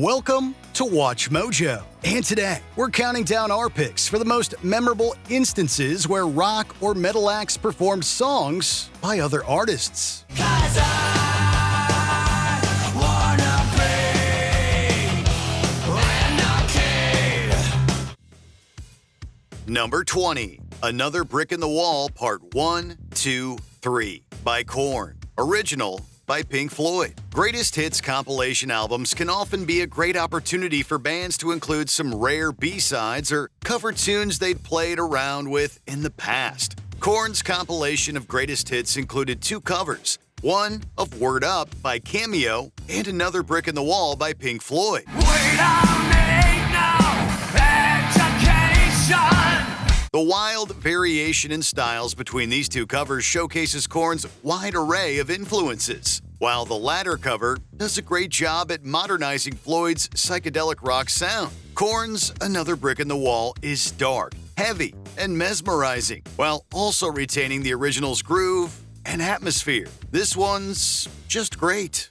Welcome to Watch Mojo. And today, we're counting down our picks for the most memorable instances where rock or metal acts performed songs by other artists. Number 20, Another Brick in the Wall, Part 1, 2, 3 by Korn. Original by Pink Floyd. Greatest hits compilation albums can often be a great opportunity for bands to include some rare B-sides or cover tunes they'd played around with in the past. Korn's compilation of greatest hits included two covers, one of Word Up by Cameo and Another Brick in the Wall by Pink Floyd. The wild variation in styles between these two covers showcases Korn's wide array of influences, while the latter cover does a great job at modernizing Floyd's psychedelic rock sound. Korn's Another Brick in the Wall is dark, heavy, and mesmerizing, while also retaining the original's groove and atmosphere. This one's just great.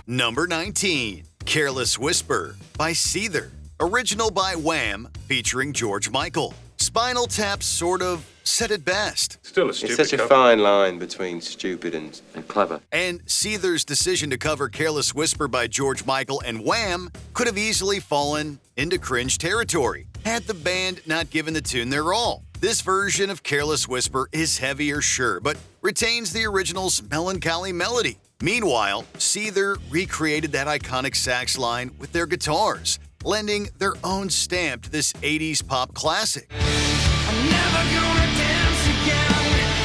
Number 19. Careless Whisper by Seether. Original by Wham, featuring George Michael. Spinal Tap sort of said it best. Still a stupid It's such a fine line between stupid and clever. And Seether's decision to cover Careless Whisper by George Michael and Wham could have easily fallen into cringe territory had the band not given the tune their all. This version of Careless Whisper is heavier, sure, but retains the original's melancholy melody. Meanwhile, Seether recreated that iconic sax line with their guitars, lending their own stamp to this 80s pop classic. I'm never gonna dance again,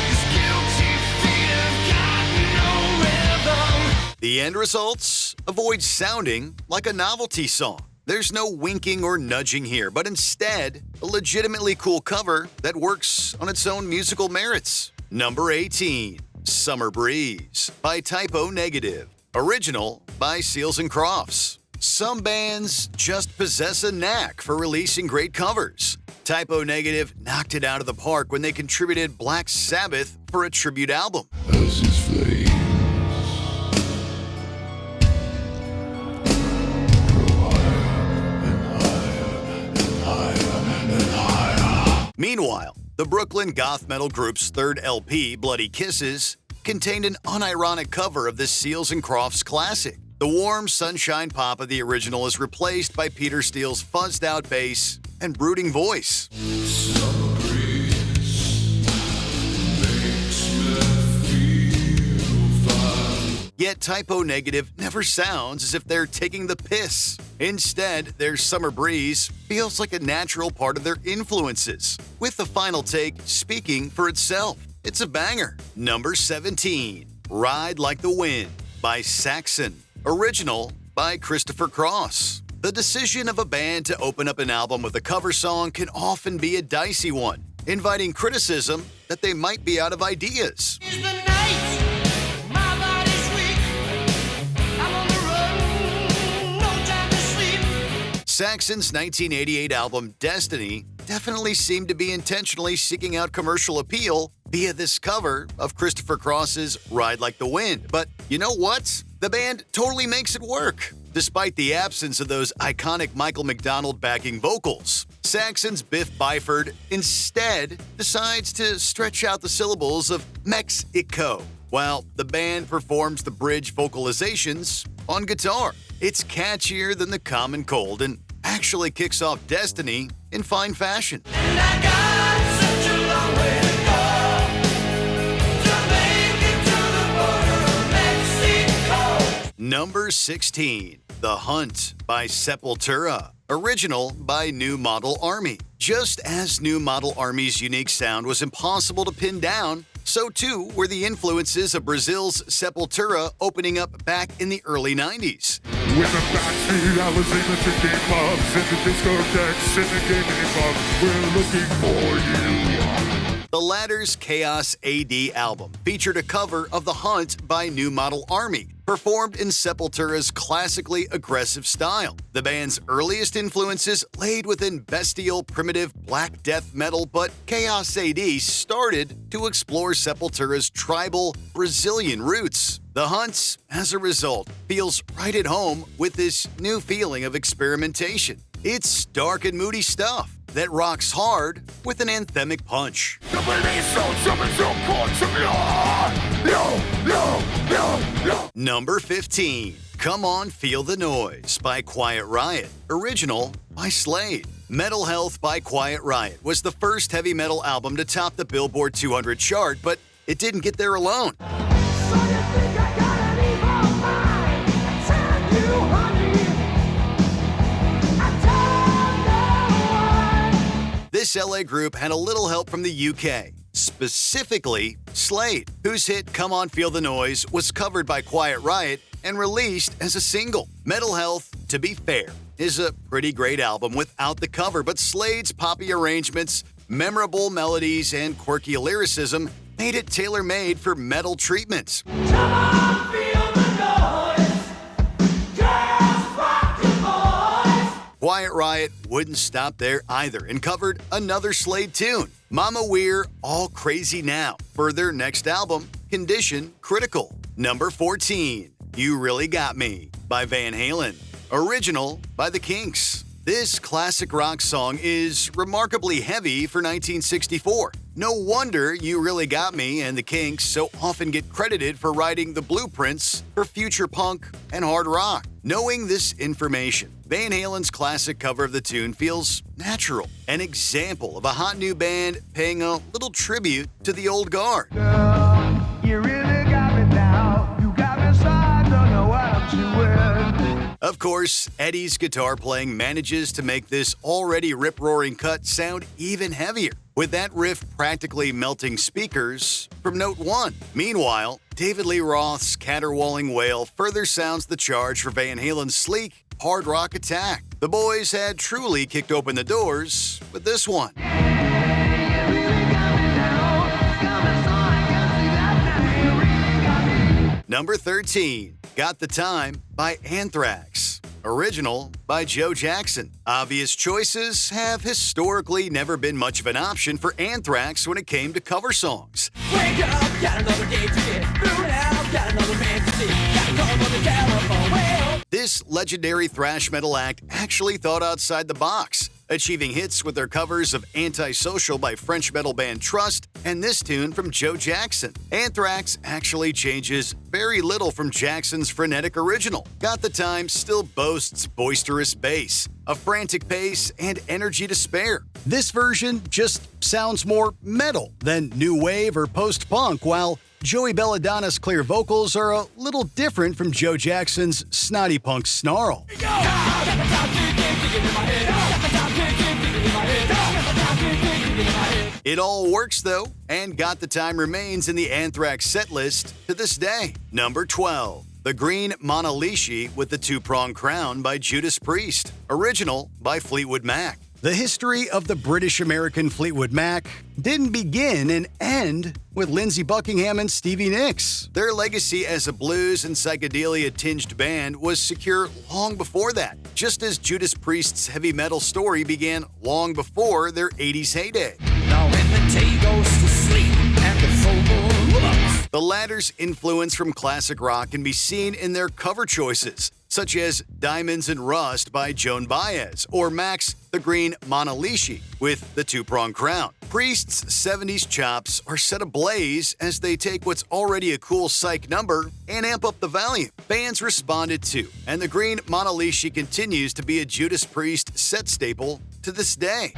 'cause guilty feet have got no rhythm. The end results avoid sounding like a novelty song. There's no winking or nudging here, but instead, a legitimately cool cover that works on its own musical merits. Number 18. Summer Breeze by Typo Negative. Original by Seals and Crofts. Some bands just possess a knack for releasing great covers. Typo Negative knocked it out of the park when they contributed Black Sabbath for a tribute album. As his flames grow higher and higher and higher. Meanwhile, the Brooklyn goth metal group's third LP, Bloody Kisses, contained an unironic cover of this Seals and Crofts classic. The warm sunshine pop of the original is replaced by Peter Steele's fuzzed-out bass and brooding voice. Summer breeze makes me feel fine. Yet Typo Negative never sounds as if they're taking the piss. Instead, their Summer Breeze feels like a natural part of their influences, with the final take speaking for itself. It's a banger. Number 17. Ride Like the Wind by Saxon. Original by Christopher Cross. The decision of a band to open up an album with a cover song can often be a dicey one, inviting criticism that they might be out of ideas. Is the night, my body's weak, I'm on the run, no time to sleep. Saxon's 1988 album Destiny definitely seemed to be intentionally seeking out commercial appeal via this cover of Christopher Cross's Ride Like the Wind. But you know what? The band totally makes it work, despite the absence of those iconic Michael McDonald backing vocals. Saxon's Biff Byford instead decides to stretch out the syllables of Mexico, while the band performs the bridge vocalizations on guitar. It's catchier than the common cold and actually kicks off Destiny in fine fashion. And I got such a long way to go to make it to the border of Mexico. Number 16. The Hunt by Sepultura. Original by New Model Army. Just as New Model Army's unique sound was impossible to pin down, so too were the influences of Brazil's Sepultura opening up back in the early 90s. In the backseat, I was in the drinking clubs, in the discotheques, in the gaming clubs. We're looking for you. The latter's Chaos AD album featured a cover of The Hunt by New Model Army, performed in Sepultura's classically aggressive style. The band's earliest influences laid within bestial, primitive black death metal, but Chaos AD started to explore Sepultura's tribal Brazilian roots. The Hunts, as a result, feels right at home with this new feeling of experimentation. It's dark and moody stuff that rocks hard with an anthemic punch. Number 15. Come On Feel the Noise by Quiet Riot. Original by Slade. Metal Health by Quiet Riot was the first heavy metal album to top the Billboard 200 chart, but it didn't get there alone. This LA group had a little help from the UK, specifically Slade, whose hit Come On Feel the Noise was covered by Quiet Riot and released as a single. Metal Health, to be fair, is a pretty great album without the cover, but Slade's poppy arrangements, memorable melodies, and quirky lyricism made it tailor-made for metal treatment. Come on, feel the noise. Just rock your voice. Quiet Riot wouldn't stop there either and covered another Slade tune, Mama We're All Crazy Now, for their next album, Condition Critical. Number 14, You Really Got Me by Van Halen. Original by The Kinks. This classic rock song is remarkably heavy for 1964. No wonder You Really Got Me and The Kinks so often get credited for writing the blueprints for future punk and hard rock. Knowing this information, Van Halen's classic cover of the tune feels natural, an example of a hot new band paying a little tribute to the old guard. Girl, you really got me now. You got me so I don't know what I'm doing. Of course, Eddie's guitar playing manages to make this already rip-roaring cut sound even heavier, with that riff practically melting speakers from note 1. Meanwhile, David Lee Roth's caterwauling wail further sounds the charge for Van Halen's sleek, hard rock attack. The boys had truly kicked open the doors with this one. Number 13, Got the Time by Anthrax. Original by Joe Jackson. Obvious choices have historically never been much of an option for Anthrax when it came to cover songs. Wake up, got another day to get through now. Got another man to see. Gotta come on the telephone. Well, This legendary thrash metal act actually thought outside the box, achieving hits with their covers of Antisocial by French metal band Trust and this tune from Joe Jackson. Anthrax actually changes very little from Jackson's frenetic original. Got the Time still boasts boisterous bass, a frantic pace, and energy to spare. This version just sounds more metal than new wave or post-punk, while Joey Belladonna's clear vocals are a little different from Joe Jackson's snotty punk snarl. It all works though, and Got the Time remains in the Anthrax setlist to this day. Number 12, The Green Moni with the Two-Pronged Crown by Judas Priest. Original by Fleetwood Mac. The history of the British-American Fleetwood Mac didn't begin and end with Lindsey Buckingham and Stevie Nicks. Their legacy as a blues and psychedelia-tinged band was secure long before that, just as Judas Priest's heavy metal story began long before their 80s heyday. now when the day goes to sleep and the full moon looks. The latter's influence from classic rock can be seen in their cover choices, such as Diamonds and Rust by Joan Baez, or Mac's The Green Moni with the Two-Pronged Crown. Priest's 70s chops are set ablaze as they take what's already a cool psych number and amp up the volume. Fans responded too, and The Green Moni continues to be a Judas Priest set staple to this day.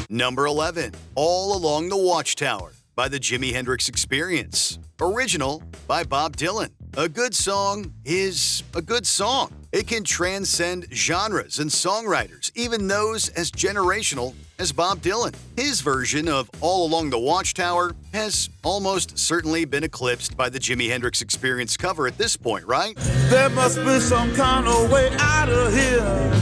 Number 11, All Along the Watchtower by the Jimi Hendrix Experience. Original by Bob Dylan. A good song is a good song. It can transcend genres and songwriters, even those as generational as Bob Dylan. His version of All Along the Watchtower has almost certainly been eclipsed by the Jimi Hendrix Experience cover at this point, right? There must be some kind of way out of here.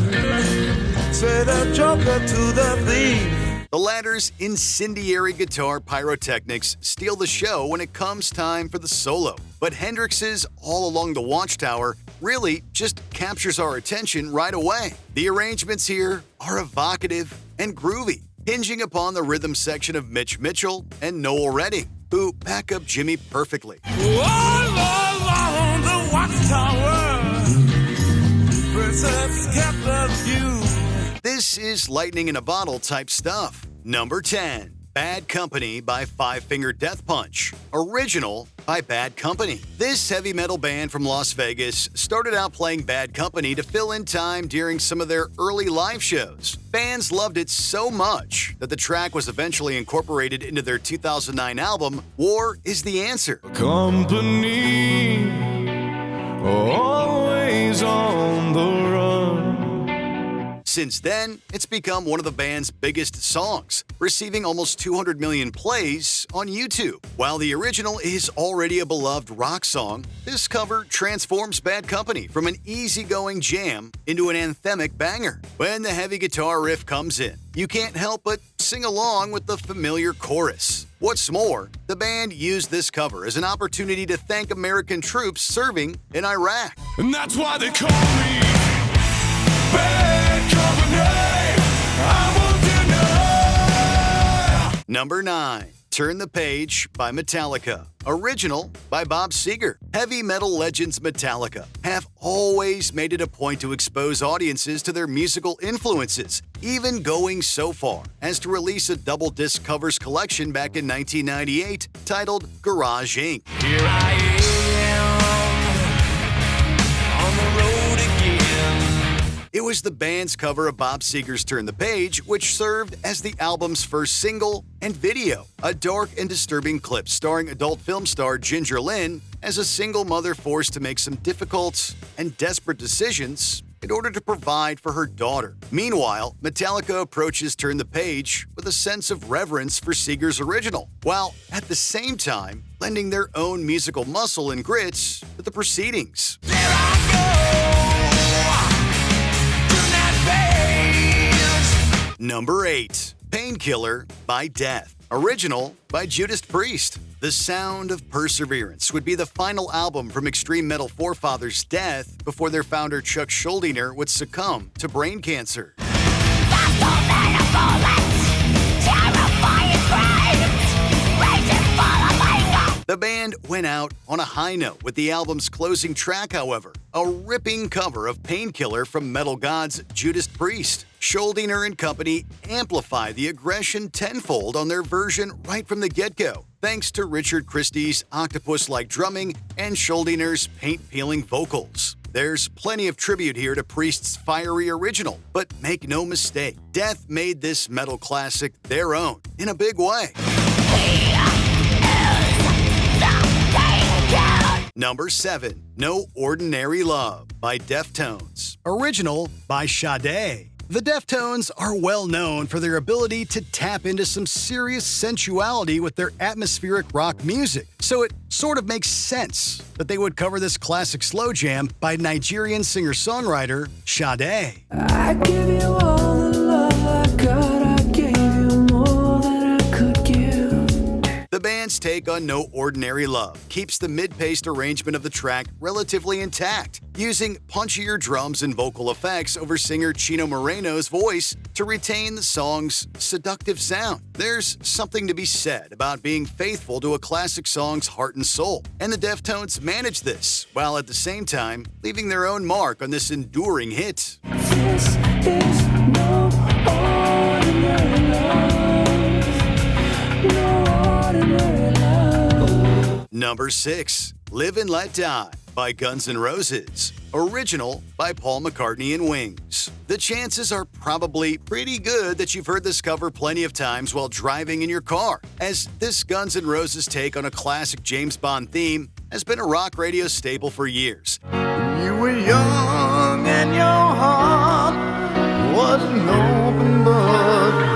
Say the joker to the thief. The latter's incendiary guitar pyrotechnics steal the show when it comes time for the solo, but Hendrix's All Along the Watchtower really just captures our attention right away. The arrangements here are evocative and groovy, hinging upon the rhythm section of Mitch Mitchell and Noel Redding, who back up Jimmy perfectly. All along the watchtower, princess kept a view. This is lightning in a bottle type stuff. Number 10. Bad Company by Five Finger Death Punch. Original by Bad Company. This heavy metal band from Las Vegas started out playing Bad Company to fill in time during some of their early live shows. Fans loved it so much that the track was eventually incorporated into their 2009 album, War is the Answer. Company, always on the run. Since then, it's become one of the band's biggest songs, receiving almost 200 million plays on YouTube. While the original is already a beloved rock song, this cover transforms Bad Company from an easygoing jam into an anthemic banger. When the heavy guitar riff comes in, you can't help but sing along with the familiar chorus. What's more, the band used this cover as an opportunity to thank American troops serving in Iraq. And that's why they call me Bad Company. I won't deny. Number 9. Turn the Page by Metallica. Original by Bob Seger. Heavy metal legends Metallica have always made it a point to expose audiences to their musical influences, even going so far as to release a double-disc covers collection back in 1998 titled Garage Inc. Here I am on the road again. It was the band's cover of Bob Seger's Turn the Page, which served as the album's first single and video, a dark and disturbing clip starring adult film star Ginger Lynn as a single mother forced to make some difficult and desperate decisions in order to provide for her daughter. Meanwhile, Metallica approaches Turn the Page with a sense of reverence for Seger's original, while at the same time lending their own musical muscle and grit to the proceedings. There I go. Number 8. Painkiller by Death. Original by Judas Priest. The Sound of Perseverance would be the final album from extreme metal forefathers Death before their founder Chuck Schuldiner would succumb to brain cancer. The band went out on a high note with the album's closing track, however, a ripping cover of Painkiller from metal gods Judas Priest. Schuldiner and company amplified the aggression tenfold on their version right from the get-go, thanks to Richard Christie's octopus-like drumming and Schuldiner's paint-peeling vocals. There's plenty of tribute here to Priest's fiery original, but make no mistake, Death made this metal classic their own in a big way. Number 7. No Ordinary Love by Deftones. Original by Sade. The Deftones are well known for their ability to tap into some serious sensuality with their atmospheric rock music, so it sort of makes sense that they would cover this classic slow jam by Nigerian singer-songwriter Sade. I give you all the love I got, I gave you more than I could give. The band's take on No Ordinary Love keeps the mid-paced arrangement of the track relatively intact, using punchier drums and vocal effects over singer Chino Moreno's voice to retain the song's seductive sound. There's something to be said about being faithful to a classic song's heart and soul, and the Deftones manage this, while at the same time leaving their own mark on this enduring hit. This is no ordinary love. No ordinary love. Number 6. Live and Let Die by Guns N' Roses. Original by Paul McCartney and Wings. The chances are probably pretty good that you've heard this cover plenty of times while driving in your car, as this Guns N' Roses take on a classic James Bond theme has been a rock radio staple for years. You were young and your heart was an open book.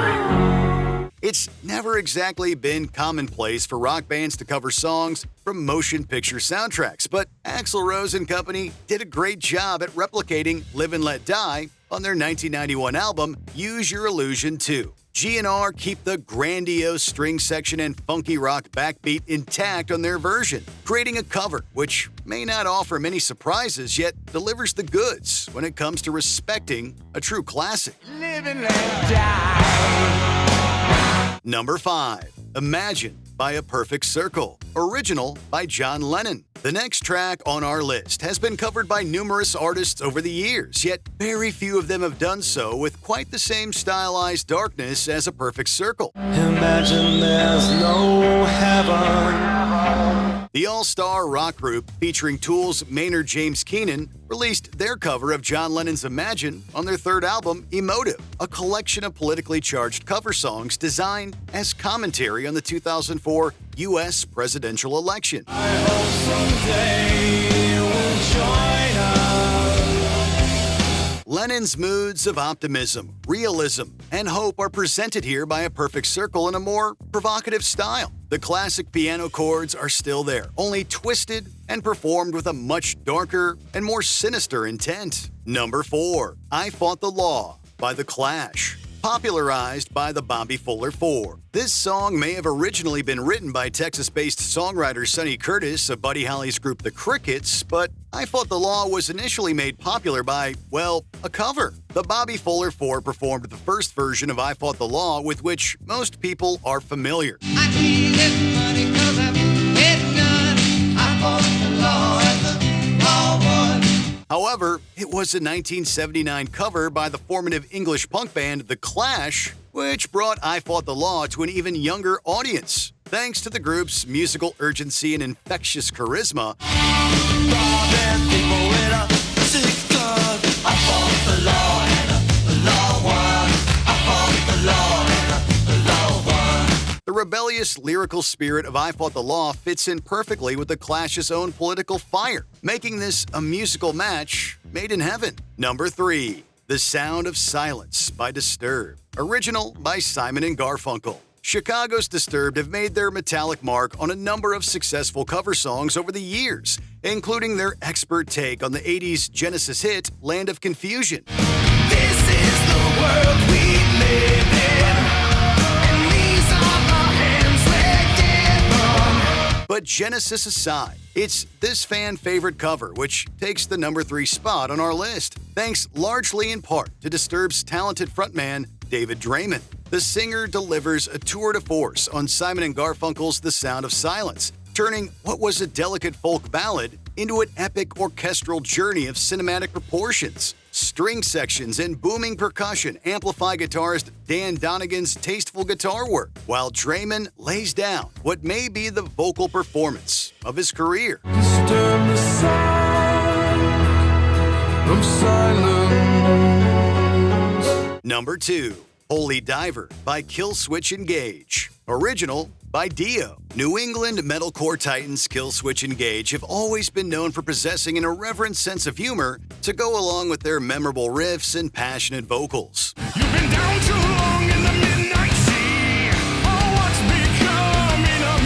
It's never exactly been commonplace for rock bands to cover songs from motion picture soundtracks, but Axl Rose and company did a great job at replicating Live and Let Die on their 1991 album Use Your Illusion 2. GNR keep the grandiose string section and funky rock backbeat intact on their version, creating a cover which may not offer many surprises yet delivers the goods when it comes to respecting a true classic. Living and die. Number 5. Imagine by A Perfect Circle, original by John Lennon. The next track on our list has been covered by numerous artists over the years, yet very few of them have done so with quite the same stylized darkness as A Perfect Circle. Imagine there's no heaven. The all-star rock group featuring Tool's Maynard James Keenan released their cover of John Lennon's Imagine on their third album, Emotive, a collection of politically charged cover songs designed as commentary on the 2004 U.S. presidential election. I hope someday you'll join us. Lennon's moods of optimism, realism, and hope are presented here by A Perfect Circle in a more provocative style. The classic piano chords are still there, only twisted and performed with a much darker and more sinister intent. Number 4. I Fought the Law by The Clash, popularized by the Bobby Fuller 4. This song may have originally been written by Texas-based songwriter Sonny Curtis of Buddy Holly's group The Crickets, but I Fought the Law was initially made popular by, well, a cover. The Bobby Fuller 4 performed the first version of I Fought the Law, with which most people are familiar. I need this money 'cause I'm getting done. I fought the law and the law won. However, it was a 1979 cover by the formative English punk band The Clash, which brought I Fought the Law to an even younger audience. Thanks to the group's musical urgency and infectious charisma, Robbing people with a sick gun. I fought the law and the law won. I fought the law and the law won. the rebellious lyrical spirit of I Fought the Law fits in perfectly with The Clash's own political fire, making this a musical match made in heaven. Number 3. The Sound of Silence by Disturbed, original by Simon and Garfunkel. Chicago's Disturbed have made their metallic mark on a number of successful cover songs over the years, including their expert take on the 80s Genesis hit Land of Confusion. This is the world we live in, and these are the hands we're given. But Genesis aside, it's this fan favorite cover which takes the number 3 spot on our list, thanks largely in part to Disturbed's talented frontman, David Draymond. The singer delivers a tour de force on Simon & Garfunkel's The Sound of Silence, turning what was a delicate folk ballad into an epic orchestral journey of cinematic proportions. String sections and booming percussion amplify guitarist Dan Donegan's tasteful guitar work, while Draymond lays down what may be the vocal performance of his career. Disturb the sound of silence. Number 2. Holy Diver by Killswitch Engage, original by Dio. New England metalcore titans Killswitch Engage have always been known for possessing an irreverent sense of humor to go along with their memorable riffs and passionate vocals. You've been down too long in the midnight sea. Oh, what's becoming of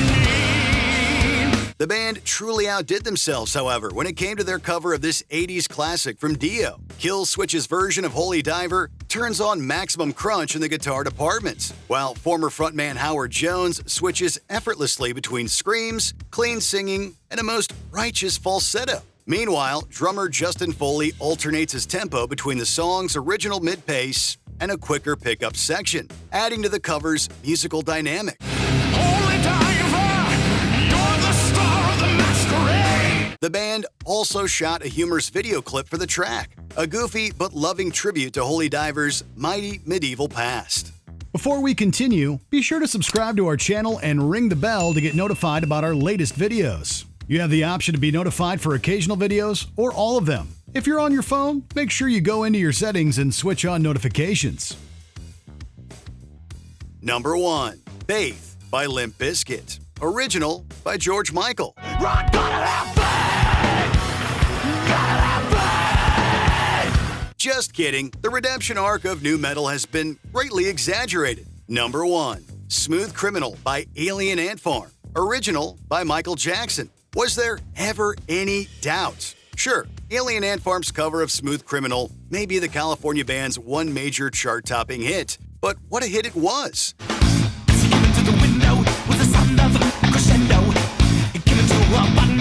me? The band truly outdid themselves, however, when it came to their cover of this 80s classic from Dio. Killswitch's version of Holy Diver turns on maximum crunch in the guitar department, while former frontman Howard Jones switches effortlessly between screams, clean singing, and a most righteous falsetto. Meanwhile, drummer Justin Foley alternates his tempo between the song's original mid-pace and a quicker pickup section, adding to the cover's musical dynamic. Holy diver, you're the star of the masquerade. The band also shot a humorous video clip for the track, a goofy but loving tribute to Holy Diver's mighty medieval past. Before we continue, be sure to subscribe to our channel and ring the bell to get notified about our latest videos. You have the option to be notified for occasional videos or all of them. If you're on your phone, make sure you go into your settings and switch on notifications. Number 1. Faith by Limp Bizkit, original by George Michael. Rock gotta have faith. Gotta have faith. Just kidding, the redemption arc of nu metal has been greatly exaggerated. Number 1. Smooth Criminal by Alien Ant Farm, original by Michael Jackson. Was there ever any doubt? Sure, Alien Ant Farm's cover of Smooth Criminal may be the California band's one major chart-topping hit, but what a hit it was. Given to the window with the sound of crescendo. Given to a button,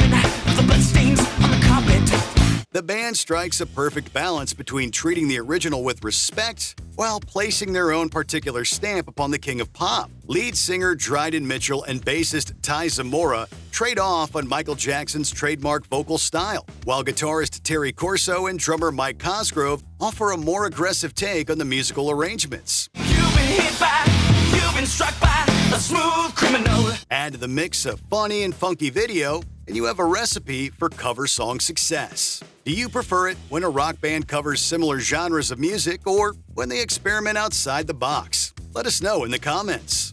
the bloodstains on the carpet. The band strikes a perfect balance between treating the original with respect while placing their own particular stamp upon the king of pop. Lead singer Dryden Mitchell and bassist Ty Zamora trade off on Michael Jackson's trademark vocal style, while guitarist Terry Corso and drummer Mike Cosgrove offer a more aggressive take on the musical arrangements. You've been hit by, you've been struck by a smooth criminal. Add to the mix a funny and funky video, and you have a recipe for cover song success. Do you prefer it when a rock band covers similar genres of music or when they experiment outside the box? Let us know in the comments.